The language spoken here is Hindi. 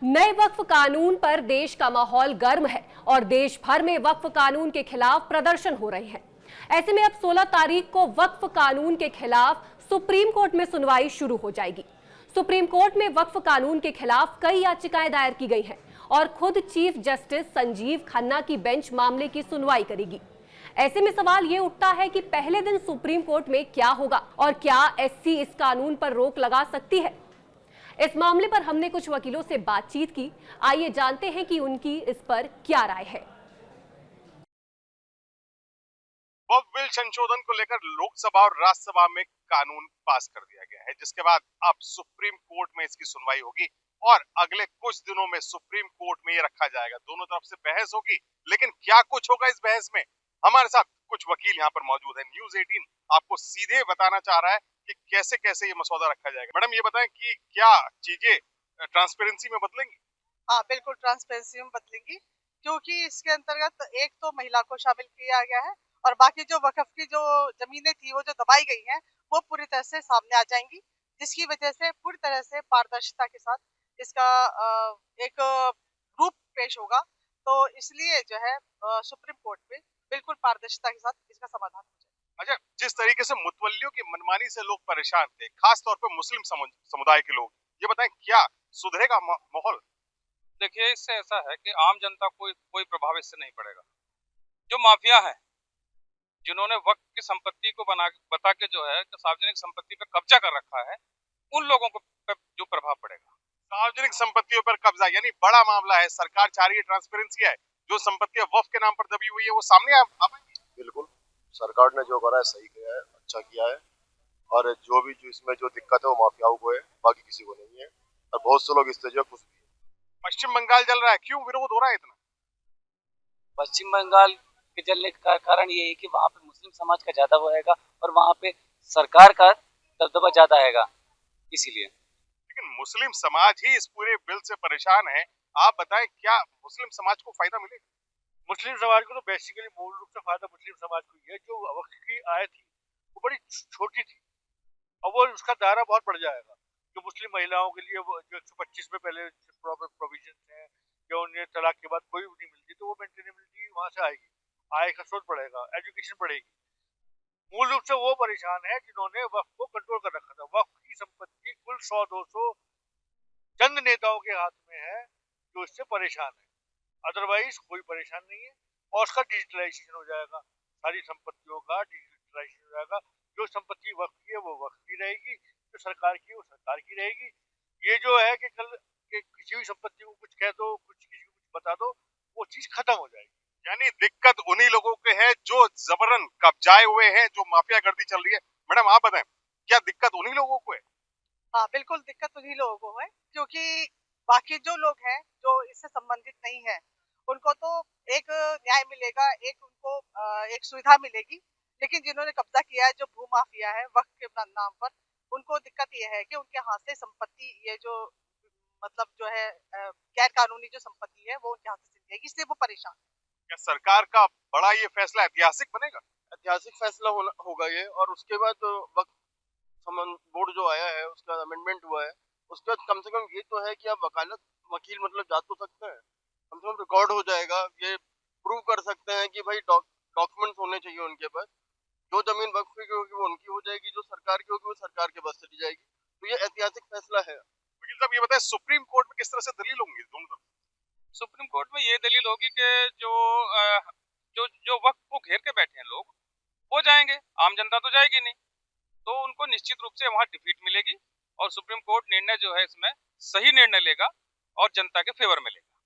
नए वक्फ कानून पर देश का माहौल गर्म है और देश भर में वक्फ कानून के खिलाफ प्रदर्शन हो रहे हैं। ऐसे में अब 16 तारीख को वक्फ कानून के खिलाफ सुप्रीम कोर्ट में सुनवाई शुरू हो जाएगी। सुप्रीम कोर्ट में वक्फ कानून के खिलाफ कई याचिकाएं दायर की गई हैं और खुद चीफ जस्टिस संजीव खन्ना की बेंच मामले की सुनवाई करेगी। ऐसे में सवाल ये उठता है कि पहले दिन सुप्रीम कोर्ट में क्या होगा और क्या एससी इस कानून पर रोक लगा सकती है। इस मामले पर हमने कुछ वकीलों से बातचीत की। आइए जानते हैं कि उनकी इस पर क्या राय है। वक्फ बिल संशोधन को लेकर लोकसभा और राज्यसभा में कानून पास कर दिया गया है, जिसके बाद अब सुप्रीम कोर्ट में इसकी सुनवाई होगी और अगले कुछ दिनों में सुप्रीम कोर्ट में ये रखा जाएगा। दोनों तरफ से बहस होगी, लेकिन क्या कुछ होगा इस बहस में, हमारे साथ कुछ वकील यहाँ पर मौजूद है। न्यूज़ 18 आपको सीधे बताना चाह रहा है कि कैसे कैसे ये मसौदा रखा जाएगा। मैडम, ये बताएं कि क्या चीजें ट्रांसपेरेंसी में बदलेंगी? हाँ, बिल्कुल ट्रांसपेरेंसी में बदलेंगी, क्योंकि इसके अंतर्गत एक तो महिला को शामिल किया गया है और बाकी जो वक्फ की जो जमीनें थी वो जो दबाई गई हैं वो पूरी तरह से सामने आ जाएंगी, जिसकी वजह से पूरी तरह से पारदर्शिता के साथ इसका एक रूप पेश होगा। तो इसलिए जो है सुप्रीम कोर्ट में बिल्कुल पारदर्शिता के साथ इसका समाधान हो जाएगा। अच्छा, जिस तरीके से मुतवल्लियों की मनमानी से लोग परेशान थे, खास तौर पे मुस्लिम समुदाय के लोग, ये बताएं क्या सुधरेगा माहौल? देखिए, इससे ऐसा है कि आम जनता को कोई प्रभाव इससे नहीं पड़ेगा। जो माफिया है, जिन्होंने वक्त की संपत्ति को बता के जो है कि सार्वजनिक संपत्ति पे कब्जा कर रखा है, उन लोगों को जो प्रभाव पड़ेगा। सार्वजनिक संपत्तियों पर कब्जा यानी बड़ा मामला है। सरकार चाह रही है ट्रांसपेरेंसी है, जो संपत्तियां वक्फ के नाम पर दबी हुई है वो सामने आ पाएंगी। बिल्कुल, सरकार ने जो करा है सही किया है, अच्छा किया है। और जो इसमें जो दिक्कत है वो माफियाओं को है, बाकी किसी को नहीं है। और बहुत से लोग इससे जो खुश भी है। पश्चिम बंगाल जल रहा है, क्यों विरोध हो रहा है इतना? पश्चिम बंगाल के जलने का कारण ये है कि वहाँ पे मुस्लिम समाज का ज्यादा वो रहेगा और वहाँ पे सरकार का दबदबा ज्यादा आएगा, इसीलिए। लेकिन मुस्लिम समाज ही इस पूरे बिल से परेशान है। आप बताएं, क्या मुस्लिम समाज को फायदा मिलेगा? मुस्लिम समाज को तो बेसिकली मूल रूप से फायदा मुस्लिम समाज को ही है। जो वक्त की आय थी वो बड़ी छोटी थी और वो उसका दायरा बहुत बढ़ जाएगा। जो मुस्लिम महिलाओं के लिए वो जो 125 में पहले प्रोविजन है, जो उन्हें तलाक के बाद कोई भी नहीं मिलती, तो वो मेंटेनेबिलिटी वहां से आएगी, आय का स्रोत बढ़ेगा, एजुकेशन बढ़ेगी। मूल रूप से वो परेशान है जिन्होंने वक्त को कंट्रोल कर रखा था। वक्त की संपत्ति कुल 100-200 चंद नेताओं के हाथ में है जो इससे परेशान है, अदरवाइज कोई परेशान नहीं है। और उसका डिजिटलाइजेशन हो जाएगा, सारी संपत्तियों का डिजिटलाइजेशन हो जाएगा। जो संपत्ति वक्त की है वो वक्त की रहेगी, जो सरकार की है वो सरकार की रहेगी। ये जो है कि कल के किसी भी संपत्ति को कुछ कह दो, कुछ किसी को कुछ बता दो, वो चीज खत्म हो जाएगी। यानी दिक्कत उन्हीं लोगों के है जो जबरन कब्जाए हुए हैं, जो माफिया गर्दी चल रही है। मैडम, आप बताएं, क्या दिक्कत उन्हीं लोगों को है? हाँ, बिल्कुल दिक्कत उन्हीं लोगों को है, क्योंकि बाकी जो लोग हैं जो इससे संबंधित नहीं है उनको तो एक न्याय मिलेगा, एक उनको एक सुविधा मिलेगी। लेकिन जिन्होंने कब्जा किया है, जो भू माफिया है वक्त के नाम पर, उनको दिक्कत ये है कि उनके हाथ से संपत्ति, ये जो मतलब जो है गैर कानूनी जो संपत्ति है वो उनके हाथ से चली जाएगी, इसलिए वो परेशान है। क्या सरकार का बड़ा ये फैसला ऐतिहासिक बनेगा? ऐतिहासिक फैसला होगा ये। और उसके बाद वक्त बोर्ड जो आया है उसका अमेंडमेंट हुआ है, उसके बाद कम से कम ये तो है कि आप वकील मतलब जा तो सकते हैं, कम से कम रिकॉर्ड हो जाएगा। ये प्रूव कर सकते हैं कि भाई डॉक्यूमेंट्स होने चाहिए उनके पास। जो जमीन वक्फ की होगी वो उनकी हो जाएगी, जो सरकार की होगी वो सरकार के पास चली जाएगी। तो ये ऐतिहासिक फैसला है। वकील साहब, ये बताएं, सुप्रीम कोर्ट में किस तरह से दलील होंगी दोनों तरफ? सुप्रीम कोर्ट में ये दलील होगी कि जो जो वक्त को घेर के बैठे हैं लोग, वो जाएंगे, आम जनता तो जाएगी नहीं। तो उनको निश्चित रूप से वहां डिफीट मिलेगी और सुप्रीम कोर्ट निर्णय जो है इसमें सही निर्णय लेगा और जनता के फेवर में लेगा।